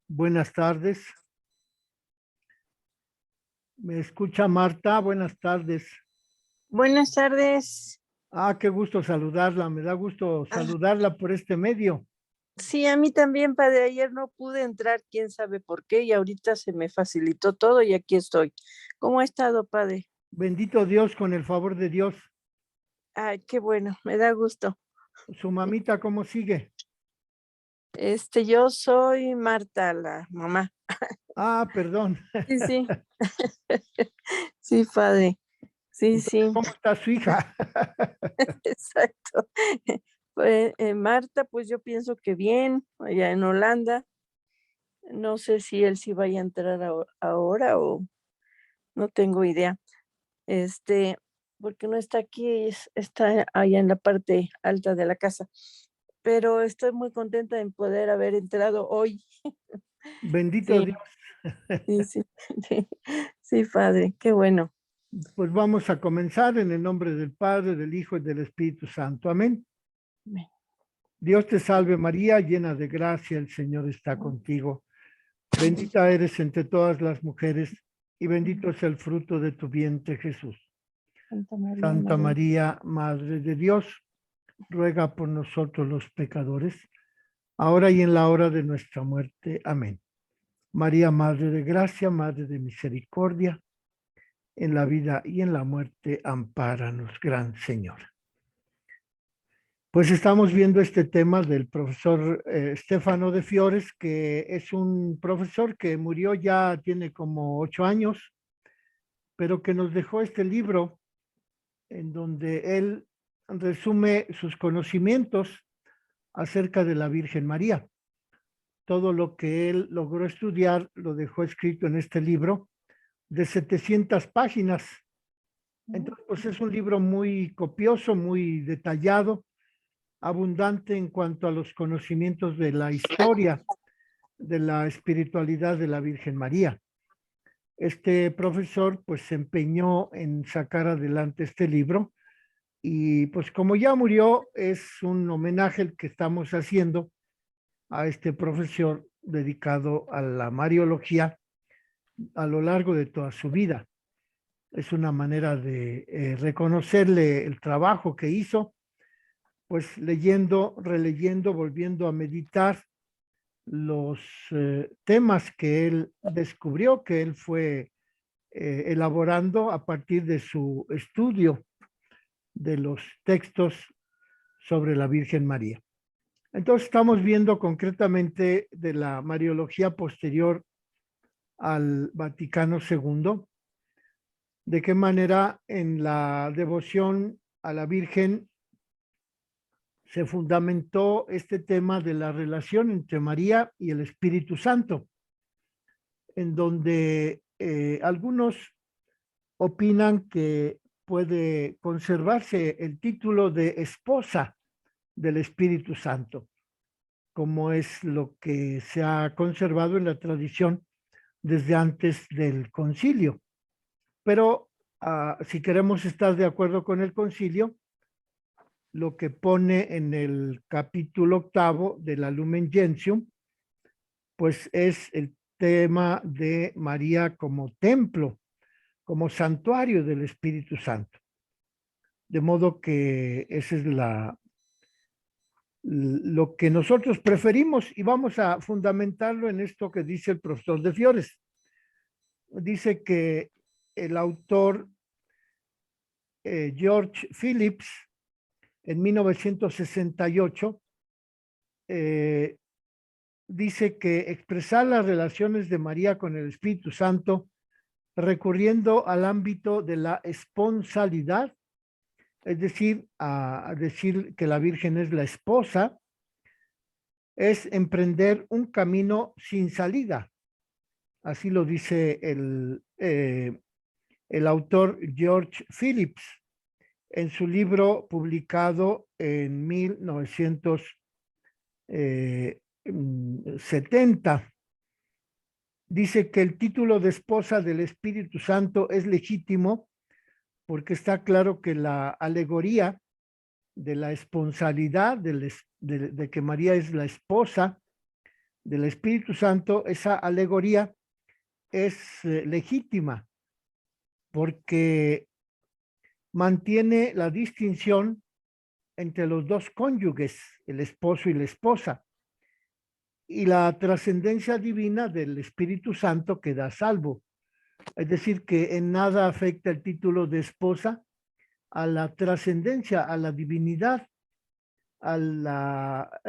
Buenas tardes. ¿Me escucha Marta? Buenas tardes. Buenas tardes. Qué gusto saludarla. Me da gusto Ah, saludarla por este medio. sí, a mí también, padre. Ayer no pude entrar, quién sabe por qué, y ahorita se me facilitó todo y aquí estoy. ¿Cómo ha estado, padre? Bendito Dios, con el favor de Dios. Ay, qué bueno, me da gusto. ¿Su mamita cómo sigue? Yo soy Marta, la mamá. Perdón. Sí, sí. Sí, padre. Sí, Entonces, sí, ¿cómo está su hija? exacto. Pues, Marta, pues yo pienso que bien, allá en Holanda. No sé si él sí vaya a entrar ahora o no tengo idea. este, Porque no está aquí, está allá en la parte alta de la casa. Pero estoy muy contenta en poder haber entrado hoy. Bendito Sí, Dios. sí, sí, sí, sí, padre, qué bueno. Pues vamos a comenzar en el nombre del Padre, del Hijo y del Espíritu Santo. Amén. Dios te salve María, llena de gracia, el Señor está contigo. Bendita eres entre todas las mujeres y bendito es el fruto de tu vientre, Jesús. Santa María, Santa Madre. María, Madre de Dios, ruega por nosotros los pecadores, ahora y en la hora de nuestra muerte. Amén. María, Madre de Gracia, Madre de Misericordia, en la vida y en la muerte, ampáranos, Gran Señor. Pues estamos viendo este tema del profesor Stefano de Fiores, que es un profesor que murió ya tiene como 8 años, pero que nos dejó este libro en donde él resume sus conocimientos acerca de la Virgen María. Todo lo que él logró estudiar lo dejó escrito en este libro de 700 páginas. Entonces, pues es un libro muy copioso, muy detallado, abundante en cuanto a los conocimientos de la historia, de la espiritualidad de la Virgen María. Este profesor pues se empeñó en sacar adelante este libro y pues como ya murió, es un homenaje el que estamos haciendo a este profesor dedicado a la Mariología a lo largo de toda su vida. Es una manera de reconocerle el trabajo que hizo, pues leyendo, releyendo, volviendo a meditar los temas que él descubrió, que él fue elaborando a partir de su estudio de los textos sobre la Virgen María. Entonces estamos viendo concretamente de la Mariología posterior al Vaticano II, de qué manera en la devoción a la Virgen se fundamentó este tema de la relación entre María y el Espíritu Santo, en donde algunos opinan que puede conservarse el título de esposa del Espíritu Santo, como es lo que se ha conservado en la tradición desde antes del concilio. Pero si queremos estar de acuerdo con el concilio, lo que pone en el capítulo 8 de la Lumen Gentium, pues es el tema de María como templo, como santuario del Espíritu Santo. De modo que esa es lo que nosotros preferimos y vamos a fundamentarlo en esto que dice el profesor de Fiores. Dice que el autor George Phillips en 1968 eh, dice que expresar las relaciones de María con el Espíritu Santo recurriendo al ámbito de la esponsalidad, es decir, a decir que la Virgen es la esposa, es emprender un camino sin salida. Así lo dice el autor George Phillips en su libro publicado en 1970. Dice que el título de esposa del Espíritu Santo es legítimo porque está claro que la alegoría de la esponsalidad, de que María es la esposa, del Espíritu Santo, esa alegoría es legítima porque mantiene la distinción entre los dos cónyuges, el esposo y la esposa, y la trascendencia divina del Espíritu Santo que da salvo. Es decir, que en nada afecta el título de esposa a la trascendencia, a la divinidad, a la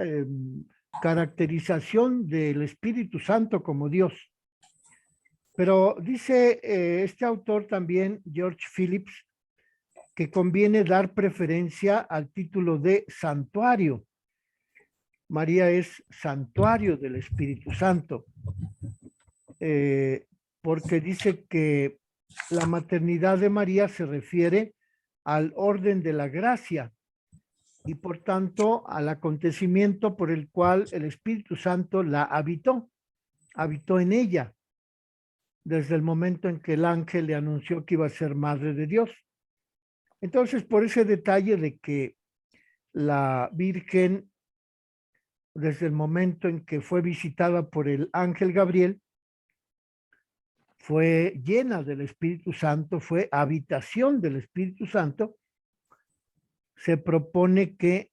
caracterización del Espíritu Santo como Dios. Pero dice este autor también, George Phillips, que conviene dar preferencia al título de santuario. María es santuario del Espíritu Santo, porque dice que la maternidad de María se refiere al orden de la gracia y por tanto al acontecimiento por el cual el Espíritu Santo la habitó en ella, desde el momento en que el ángel le anunció que iba a ser madre de Dios. Entonces, por ese detalle de que la Virgen, desde el momento en que fue visitada por el ángel Gabriel, fue llena del Espíritu Santo, fue habitación del Espíritu Santo, se propone que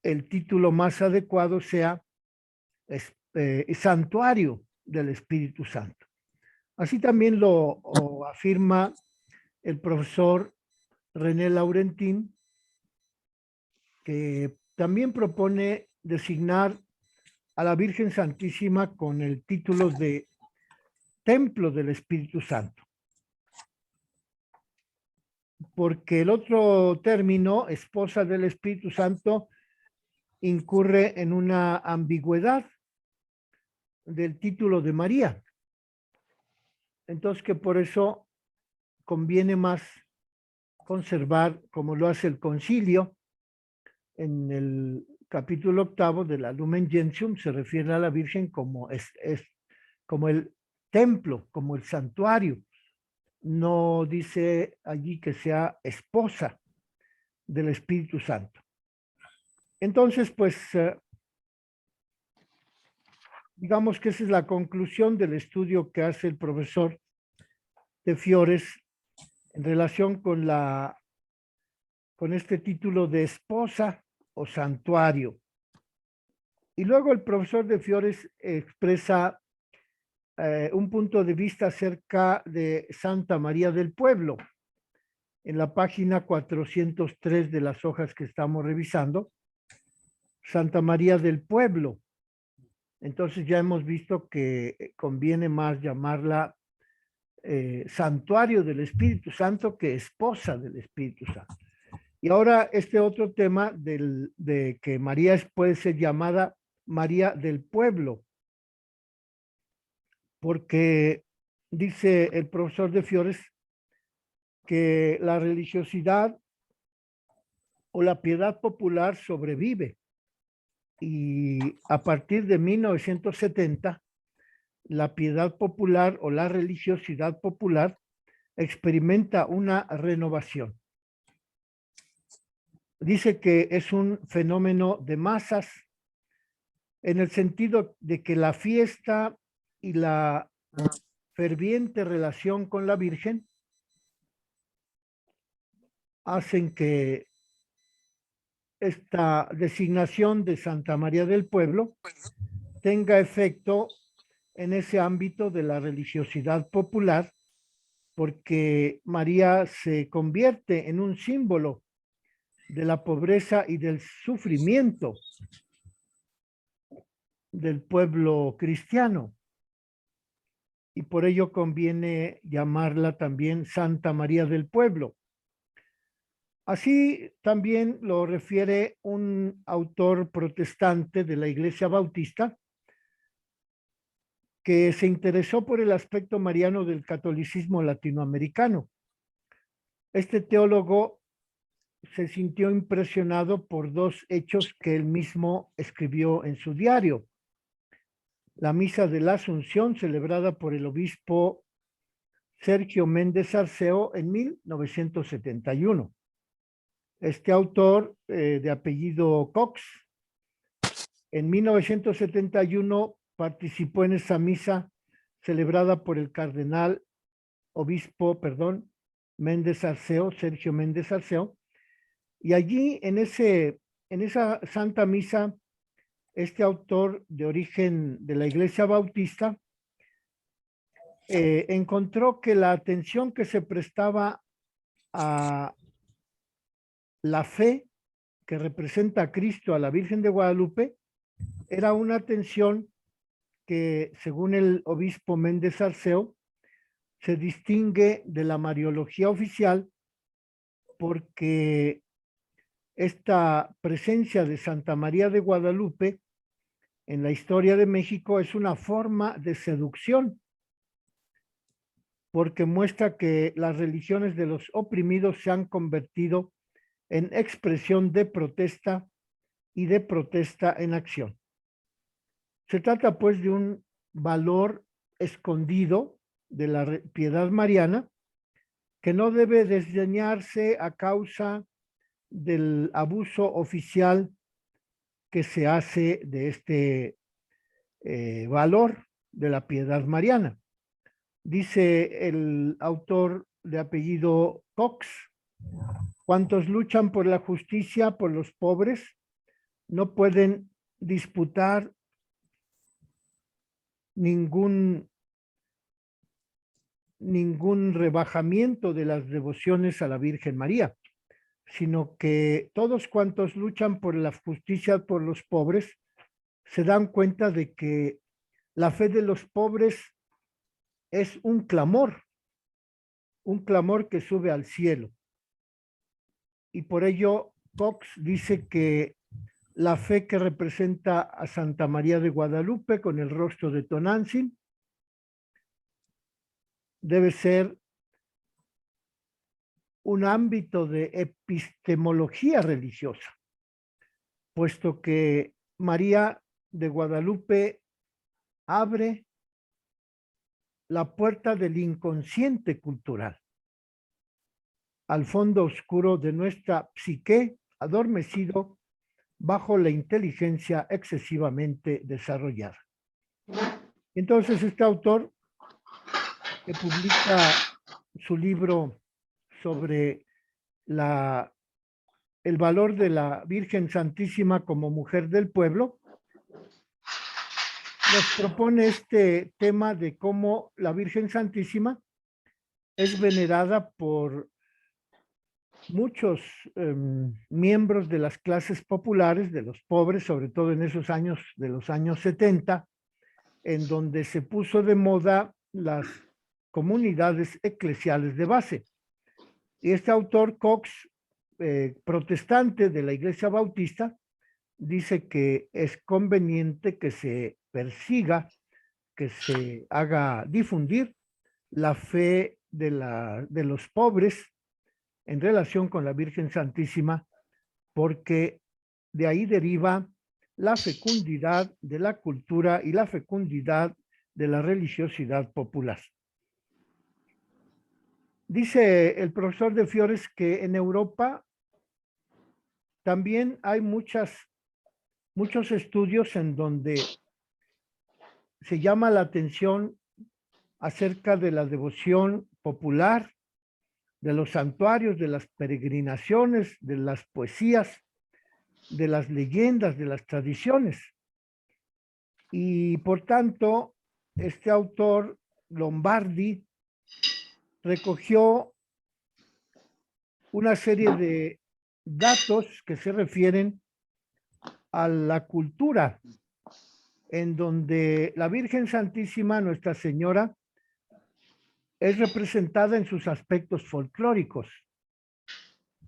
el título más adecuado sea santuario del Espíritu Santo. Así también lo afirma el profesor René Laurentín, que también propone designar a la Virgen Santísima con el título de Templo del Espíritu Santo. Porque el otro término, esposa del Espíritu Santo, incurre en una ambigüedad del título de María. Entonces que por eso conviene más conservar, como lo hace el concilio, en el capítulo 8 de la Lumen Gentium se refiere a la Virgen como como el templo, como el santuario. No dice allí que sea esposa del Espíritu Santo. Entonces, pues, digamos que esa es la conclusión del estudio que hace el profesor de Fiores en relación con este título de esposa o santuario. Y luego el profesor de Fiores expresa un punto de vista acerca de Santa María del Pueblo. En la página 403 de las hojas que estamos revisando, Santa María del Pueblo. Entonces ya hemos visto que conviene más llamarla santuario del Espíritu Santo que esposa del Espíritu Santo. Y ahora este otro tema de que María puede ser llamada María del Pueblo, porque dice el profesor de Fiores que la religiosidad o la piedad popular sobrevive y a partir de 1970 la piedad popular o la religiosidad popular experimenta una renovación. Dice que es un fenómeno de masas en el sentido de que la fiesta y la ferviente relación con la Virgen hacen que esta designación de Santa María del Pueblo tenga efecto en ese ámbito de la religiosidad popular, porque María se convierte en un símbolo de la pobreza y del sufrimiento del pueblo cristiano. Y por ello conviene llamarla también Santa María del Pueblo. Así también lo refiere un autor protestante de la Iglesia Bautista que se interesó por el aspecto mariano del catolicismo latinoamericano. Este teólogo se sintió impresionado por dos hechos que él mismo escribió en su diario. La misa de la Asunción, celebrada por el obispo Sergio Méndez Arceo en 1971. Este autor, de apellido Cox, En 1971 participó en esa misa celebrada por el cardenal obispo, perdón, Méndez Arceo, Sergio Méndez Arceo, y allí en esa Santa Misa, este autor de origen de la Iglesia Bautista encontró que la atención que se prestaba a la fe que representa a Cristo, a la Virgen de Guadalupe, era una atención que, según el obispo Méndez Arceo, se distingue de la Mariología oficial porque esta presencia de Santa María de Guadalupe en la historia de México es una forma de seducción, porque muestra que las religiones de los oprimidos se han convertido en expresión de protesta y de protesta en acción. Se trata pues de un valor escondido de la piedad mariana que no debe desdeñarse a causa del abuso oficial que se hace de este valor de la piedad mariana. Dice el autor de apellido Cox: cuantos luchan por la justicia, por los pobres, no pueden disputar ningún rebajamiento de las devociones a la Virgen María, sino que todos cuantos luchan por la justicia por los pobres se dan cuenta de que la fe de los pobres es un clamor que sube al cielo. Y por ello Cox dice que la fe que representa a Santa María de Guadalupe con el rostro de Tonantzin debe ser un ámbito de epistemología religiosa, puesto que María de Guadalupe abre la puerta del inconsciente cultural al fondo oscuro de nuestra psique, adormecido bajo la inteligencia excesivamente desarrollada. Entonces, este autor, que publica su libro sobre el valor de la Virgen Santísima como mujer del pueblo, nos propone este tema de cómo la Virgen Santísima es venerada por muchos miembros de las clases populares, de los pobres, sobre todo en esos años, de los años 70, en donde se puso de moda las comunidades eclesiales de base. Y este autor, Cox, protestante de la Iglesia Bautista, dice que es conveniente que se persiga, que se haga difundir la fe de los pobres en relación con la Virgen Santísima, porque de ahí deriva la fecundidad de la cultura y la fecundidad de la religiosidad popular. Dice el profesor de Fiores que en Europa también hay muchos estudios en donde se llama la atención acerca de la devoción popular, de los santuarios, de las peregrinaciones, de las poesías, de las leyendas, de las tradiciones. Y por tanto, este autor, Lombardi, recogió una serie de datos que se refieren a la cultura, en donde la Virgen Santísima, Nuestra Señora, es representada en sus aspectos folclóricos.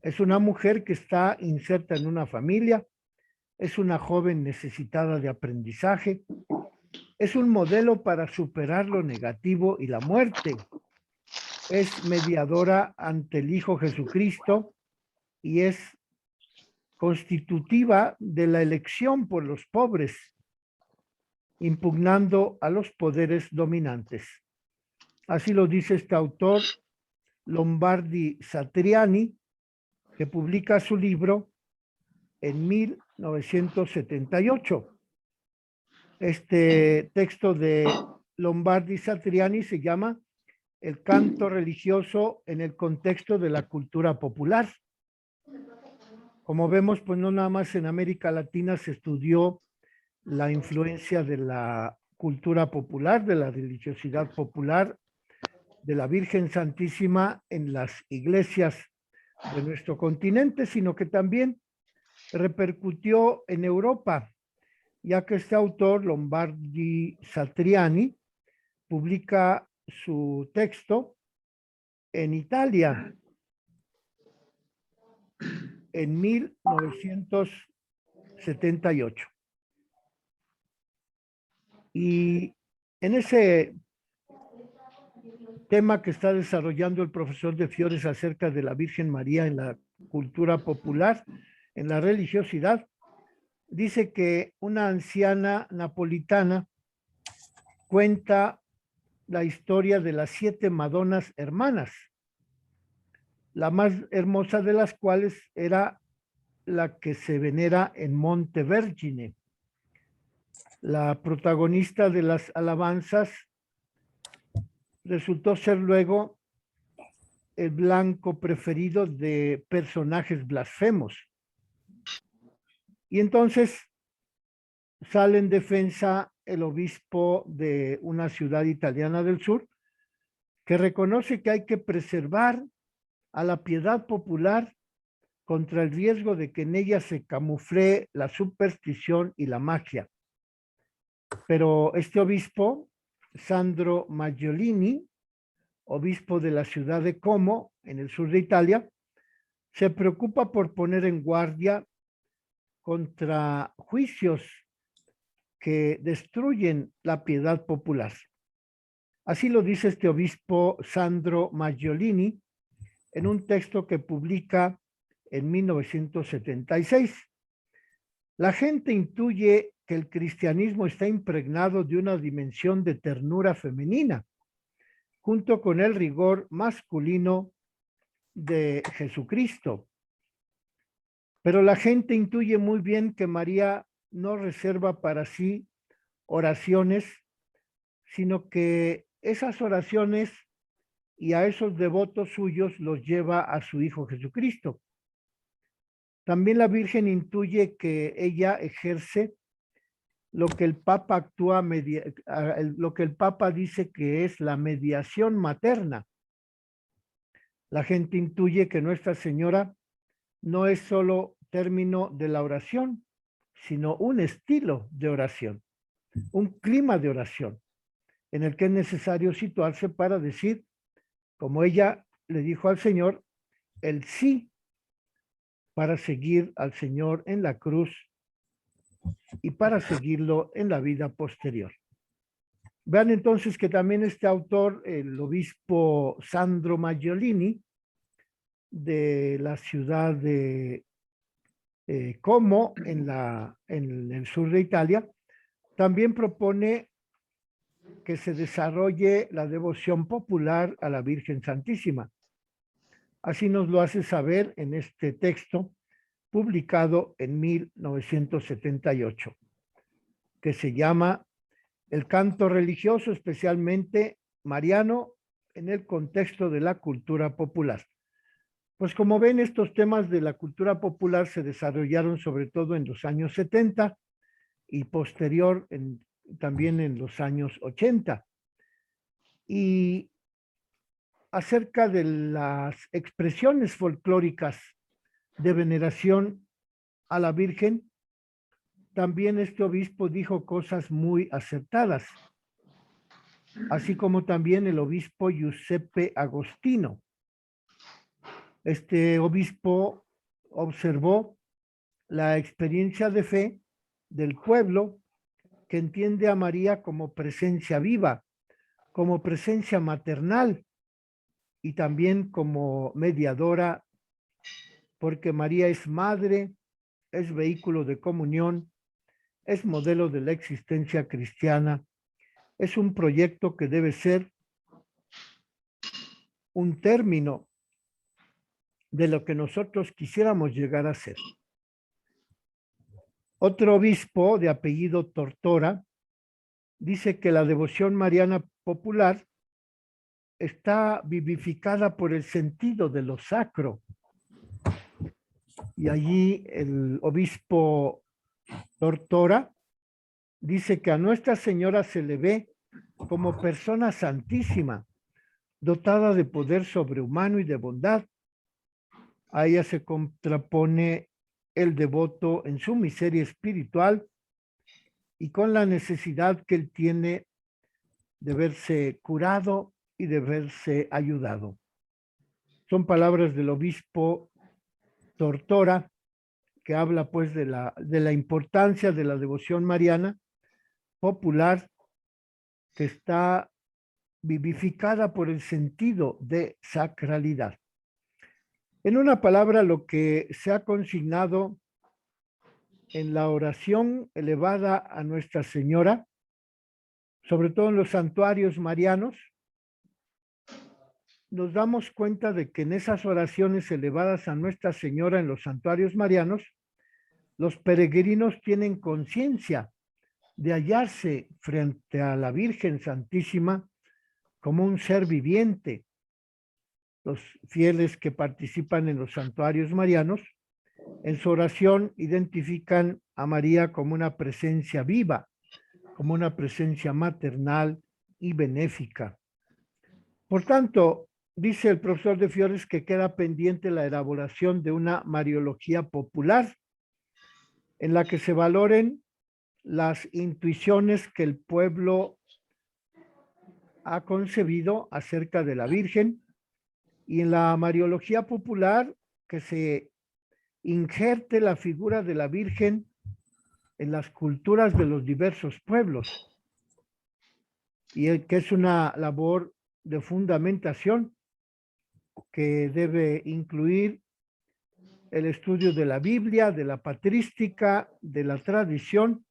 Es una mujer que está inserta en una familia, es una joven necesitada de aprendizaje, es un modelo para superar lo negativo y la muerte, es mediadora ante el Hijo Jesucristo y es constitutiva de la elección por los pobres, impugnando a los poderes dominantes. Así lo dice este autor, Lombardi Satriani, que publica su libro en 1978. Este texto de Lombardi Satriani se llama El canto religioso en el contexto de la cultura popular. Como vemos, pues no nada más en América Latina se estudió la influencia de la cultura popular, de la religiosidad popular, de la Virgen Santísima en las iglesias de nuestro continente, sino que también repercutió en Europa, ya que este autor, Lombardi Satriani, publica su texto en Italia en 1978. Y en ese tema que está desarrollando el profesor de Fiores acerca de la Virgen María en la cultura popular, en la religiosidad, dice que una anciana napolitana cuenta la historia de las 7 Madonas hermanas, la más hermosa de las cuales era la que se venera en Monte Vergine. La protagonista de las alabanzas resultó ser luego el blanco preferido de personajes blasfemos. Y entonces sale en defensa el obispo de una ciudad italiana del sur, que reconoce que hay que preservar a la piedad popular contra el riesgo de que en ella se camufle la superstición y la magia. Pero este obispo, Sandro Maggiolini, obispo de la ciudad de Como, en el sur de Italia, se preocupa por poner en guardia contra juicios que destruyen la piedad popular. Así lo dice este obispo Sandro Maggiolini en un texto que publica en 1976. La gente intuye que el cristianismo está impregnado de una dimensión de ternura femenina, junto con el rigor masculino de Jesucristo. Pero la gente intuye muy bien que María no reserva para sí oraciones, sino que esas oraciones y a esos devotos suyos los lleva a su Hijo Jesucristo. También la Virgen intuye que ella ejerce lo que el Papa lo que el Papa dice que es la mediación materna. La gente intuye que Nuestra Señora no es solo término de la oración, sino un estilo de oración, un clima de oración en el que es necesario situarse para decir, como ella le dijo al Señor, el sí para seguir al Señor en la cruz y para seguirlo en la vida posterior. Vean entonces que también este autor, el obispo Sandro Maggiolini, de la ciudad de Como, en el sur de Italia, también propone que se desarrolle la devoción popular a la Virgen Santísima. Así nos lo hace saber en este texto publicado en 1978, que se llama El canto religioso, especialmente mariano, en el contexto de la cultura popular. Pues como ven, estos temas de la cultura popular se desarrollaron sobre todo en los años 70 y posterior también en los años 80. Y acerca de las expresiones folclóricas de veneración a la Virgen, también este obispo dijo cosas muy acertadas, así como también el obispo Giuseppe Agostino. Este obispo observó la experiencia de fe del pueblo que entiende a María como presencia viva, como presencia maternal y también como mediadora, porque María es madre, es vehículo de comunión, es modelo de la existencia cristiana, es un proyecto que debe ser un término de lo que nosotros quisiéramos llegar a ser. Otro obispo de apellido Tortora dice que la devoción mariana popular está vivificada por el sentido de lo sacro. Y allí el obispo Tortora dice que a Nuestra Señora se le ve como persona santísima, dotada de poder sobrehumano y de bondad. A ella se contrapone el devoto en su miseria espiritual y con la necesidad que él tiene de verse curado y de verse ayudado. Son palabras del obispo Tortora, que habla pues de la importancia de la devoción mariana popular, que está vivificada por el sentido de sacralidad. En una palabra, lo que se ha consignado en la oración elevada a Nuestra Señora, sobre todo en los santuarios marianos, nos damos cuenta de que en esas oraciones elevadas a Nuestra Señora en los santuarios marianos, los peregrinos tienen conciencia de hallarse frente a la Virgen Santísima como un ser viviente. Los fieles que participan en los santuarios marianos, en su oración identifican a María como una presencia viva, como una presencia maternal y benéfica. Por tanto, dice el profesor de Fiores que queda pendiente la elaboración de una mariología popular en la que se valoren las intuiciones que el pueblo ha concebido acerca de la Virgen, y en la mariología popular que se injerte la figura de la Virgen en las culturas de los diversos pueblos, y que es una labor de fundamentación que debe incluir el estudio de la Biblia, de la patrística, de la tradición,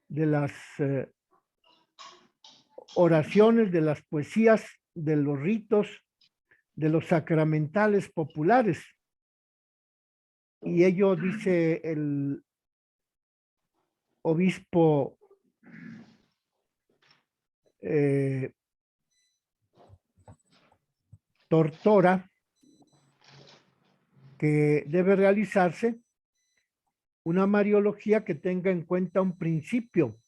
de las oraciones, de las poesías, de los ritos, de los sacramentales populares. Y ello dice el obispo Tortora, que debe realizarse una mariología que tenga en cuenta un principio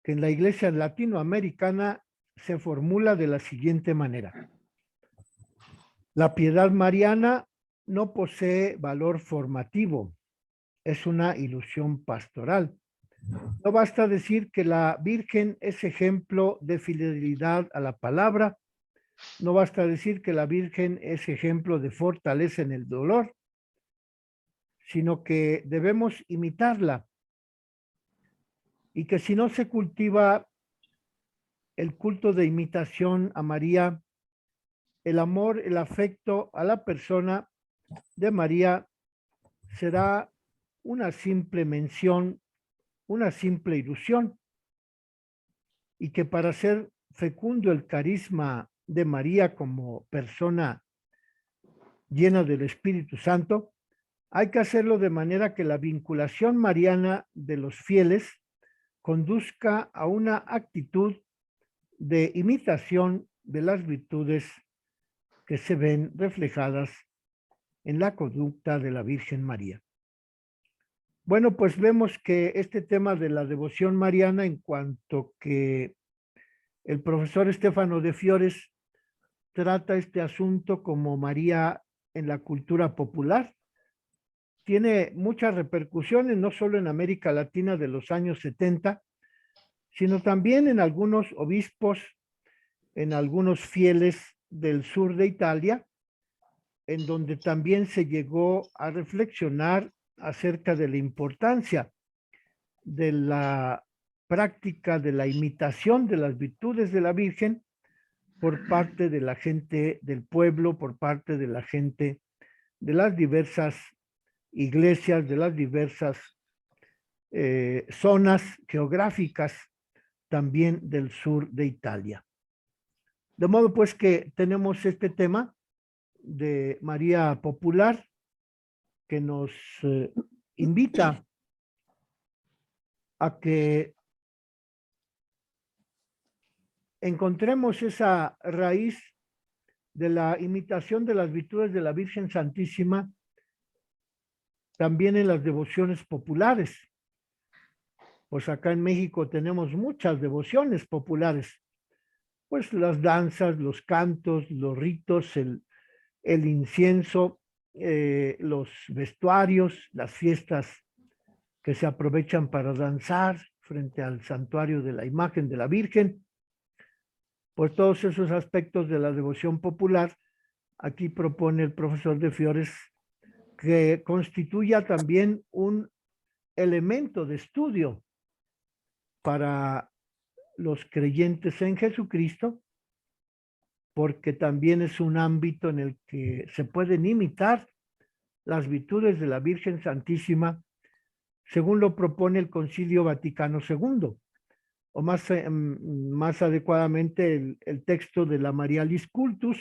que en la iglesia latinoamericana se formula de la siguiente manera: la piedad mariana no posee valor formativo, es una ilusión pastoral. No basta decir que la Virgen es ejemplo de fidelidad a la palabra, no basta decir que la Virgen es ejemplo de fortaleza en el dolor, sino que debemos imitarla, y que si no se cultiva el culto de imitación a María, el amor, el afecto a la persona de María será una simple mención, una simple ilusión, y que para ser fecundo el carisma de María como persona llena del Espíritu Santo, hay que hacerlo de manera que la vinculación mariana de los fieles conduzca a una actitud de imitación de las virtudes que se ven reflejadas en la conducta de la Virgen María. Bueno, pues vemos que este tema de la devoción mariana, en cuanto que el profesor Stefano de Fiores trata este asunto como María en la cultura popular, tiene muchas repercusiones, no solo en América Latina de los años 70, sino también en algunos obispos, en algunos fieles del sur de Italia, en donde también se llegó a reflexionar acerca de la importancia de la práctica de la imitación de las virtudes de la Virgen por parte de la gente del pueblo, por parte de la gente de las diversas iglesias, de las diversas zonas geográficas también del sur de Italia. De modo pues que tenemos este tema de María Popular que nos invita a que encontremos esa raíz de la imitación de las virtudes de la Virgen Santísima también en las devociones populares. Pues acá en México tenemos muchas devociones populares, pues las danzas, los cantos, los ritos, el incienso, los vestuarios, las fiestas que se aprovechan para danzar frente al santuario de la imagen de la Virgen. Pues todos esos aspectos de la devoción popular, aquí propone el profesor de Fiores que constituya también un elemento de estudio para los creyentes en Jesucristo, porque también es un ámbito en el que se pueden imitar las virtudes de la Virgen Santísima, según lo propone el Concilio Vaticano II, o más adecuadamente el texto de la Marialis Cultus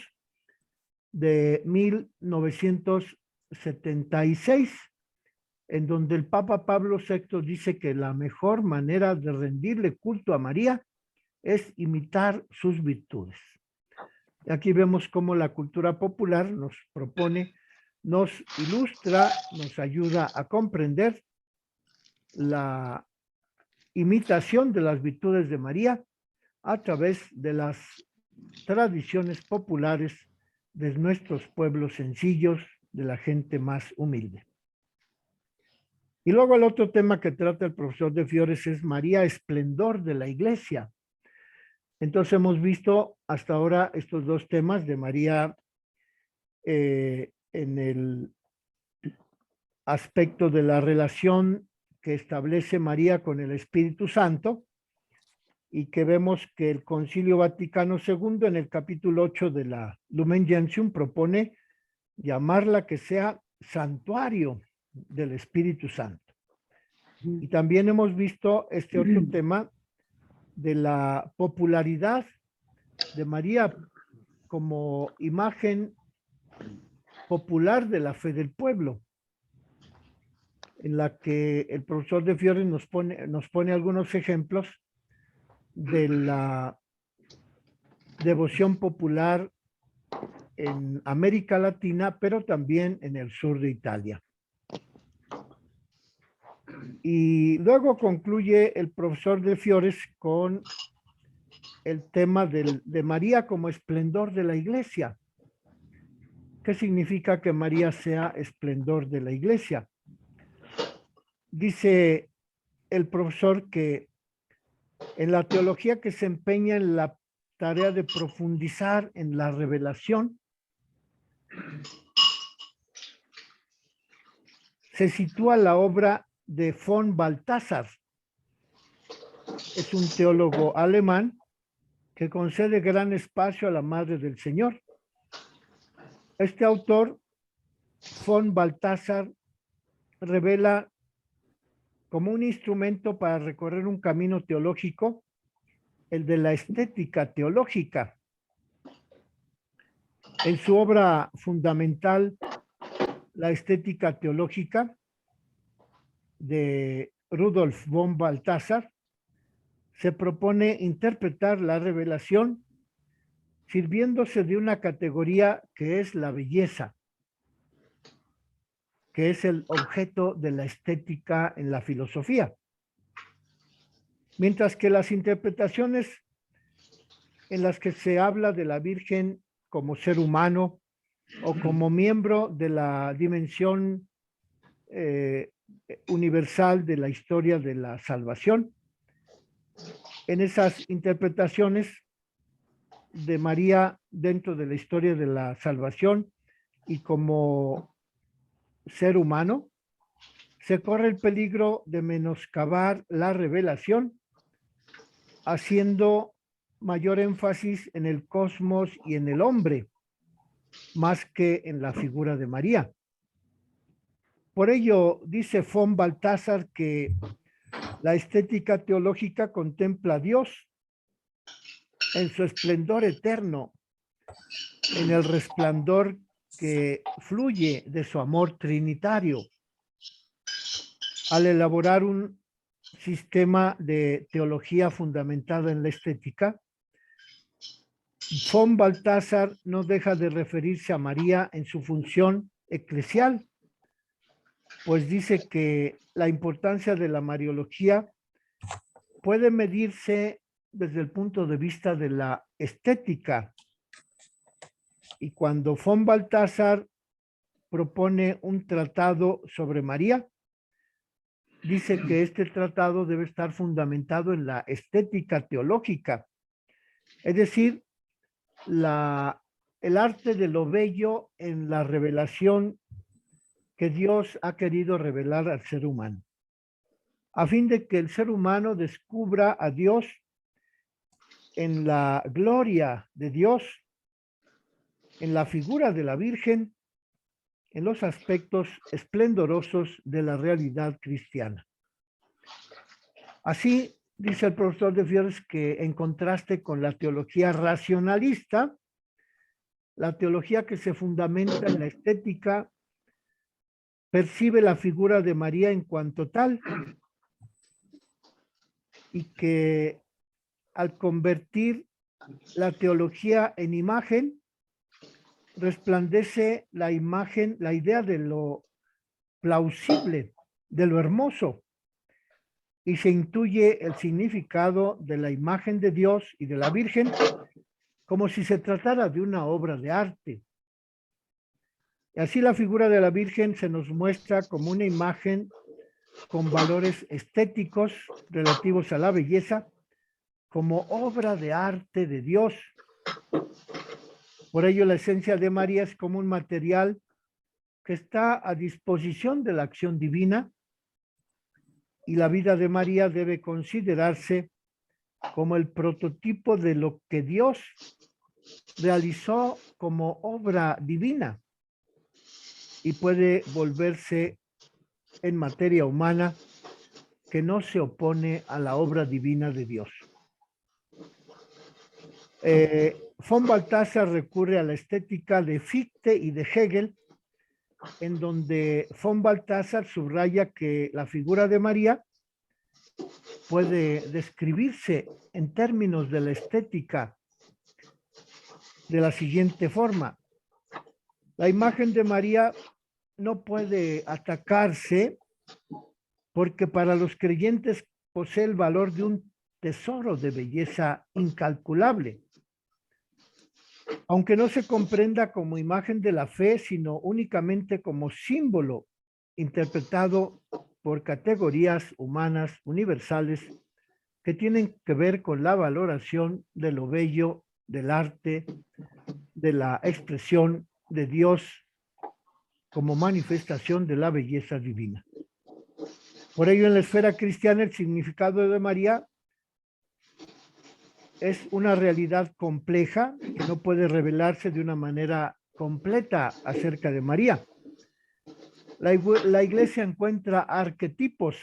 de 1976, en donde el Papa Pablo VI dice que la mejor manera de rendirle culto a María es imitar sus virtudes. Aquí vemos cómo la cultura popular nos propone, nos ilustra, nos ayuda a comprender la imitación de las virtudes de María a través de las tradiciones populares de nuestros pueblos sencillos, de la gente más humilde. Y luego el otro tema que trata el profesor de Fiores es María, esplendor de la iglesia. Entonces hemos visto hasta ahora estos dos temas de María en el aspecto de la relación que establece María con el Espíritu Santo, y que vemos que el Concilio Vaticano II en el capítulo 8 de la Lumen Gentium propone llamarla que sea santuario del Espíritu Santo. Y también hemos visto este otro tema de la popularidad de María como imagen popular de la fe del pueblo, en la que el profesor de Fiores nos pone algunos ejemplos de la devoción popular en América Latina, pero también en el sur de Italia. Y luego concluye el profesor de Fiores con el tema de María como esplendor de la iglesia. ¿Qué significa que María sea esplendor de la iglesia? Dice el profesor que en la teología que se empeña en la tarea de profundizar en la revelación, se sitúa la obra de von Balthasar. Es un teólogo alemán que concede gran espacio a la Madre del Señor. Este autor, von Balthasar, revela como un instrumento para recorrer un camino teológico, el de la estética teológica. En su obra fundamental, La estética teológica, de Rudolf von Balthasar, se propone interpretar la revelación sirviéndose de una categoría que es la belleza, que es el objeto de la estética en la filosofía. Mientras que las interpretaciones en las que se habla de la Virgen como ser humano o como miembro de la dimensión universal de la historia de la salvación, en esas interpretaciones de María dentro de la historia de la salvación y como ser humano, se corre el peligro de menoscabar la revelación, haciendo mayor énfasis en el cosmos y en el hombre, más que en la figura de María. Por ello, dice von Balthasar que la estética teológica contempla a Dios en su esplendor eterno, en el resplandor que fluye de su amor trinitario. Al elaborar un sistema de teología fundamentada en la estética, von Balthasar no deja de referirse a María en su función eclesial, pues dice que la importancia de la Mariología puede medirse desde el punto de vista de la estética. Y cuando von Balthasar propone un tratado sobre María, dice que este tratado debe estar fundamentado en la estética teológica, es decir, el arte de lo bello en la revelación que Dios ha querido revelar al ser humano, a fin de que el ser humano descubra a Dios en la gloria de Dios, en la figura de la Virgen, en los aspectos esplendorosos de la realidad cristiana. Así, dice el profesor de Fiores, que en contraste con la teología racionalista, la teología que se fundamenta en la estética percibe la figura de María en cuanto tal, y que al convertir la teología en imagen, resplandece la imagen, la idea de lo plausible, de lo hermoso, y se intuye el significado de la imagen de Dios y de la Virgen como si se tratara de una obra de arte. Y así la figura de la Virgen se nos muestra como una imagen con valores estéticos relativos a la belleza, como obra de arte de Dios. Por ello, la esencia de María es como un material que está a disposición de la acción divina, y la vida de María debe considerarse como el prototipo de lo que Dios realizó como obra divina, y puede volverse en materia humana que no se opone a la obra divina de Dios. Von Balthasar recurre a la estética de Fichte y de Hegel, en donde von Balthasar subraya que la figura de María puede describirse en términos de la estética de la siguiente forma: la imagen de María no puede atacarse porque para los creyentes posee el valor de un tesoro de belleza incalculable. Aunque no se comprenda como imagen de la fe, sino únicamente como símbolo interpretado por categorías humanas universales que tienen que ver con la valoración de lo bello, del arte, de la expresión de Dios como manifestación de la belleza divina. Por ello, en la esfera cristiana, el significado de María es una realidad compleja que no puede revelarse de una manera completa acerca de María. La Iglesia encuentra arquetipos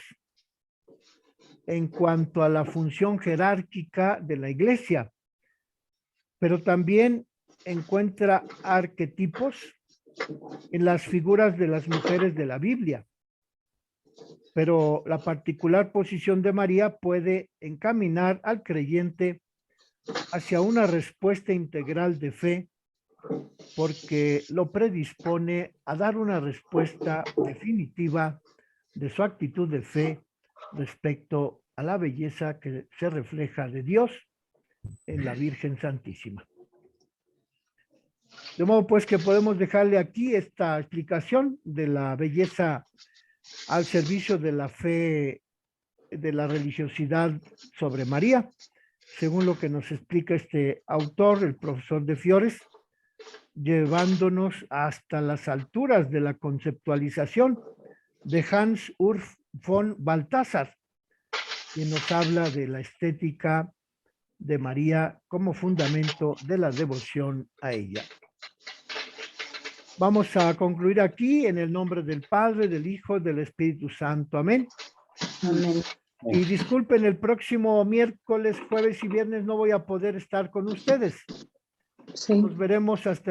en cuanto a la función jerárquica de la Iglesia, pero también encuentra arquetipos en las figuras de las mujeres de la Biblia. Pero la particular posición de María puede encaminar al creyente hacia una respuesta integral de fe, porque lo predispone a dar una respuesta definitiva de su actitud de fe respecto a la belleza que se refleja de Dios en la Virgen Santísima. De modo pues que podemos dejarle aquí esta explicación de la belleza al servicio de la fe, de la religiosidad sobre María, según lo que nos explica este autor, el profesor de Fiores, llevándonos hasta las alturas de la conceptualización de Hans Urs von Balthasar, quien nos habla de la estética de María como fundamento de la devoción a ella. Vamos a concluir aquí en el nombre del Padre, del Hijo, del Espíritu Santo. Amén. Amén. Y disculpen, el próximo miércoles, jueves y viernes no voy a poder estar con ustedes. Sí. Nos veremos hasta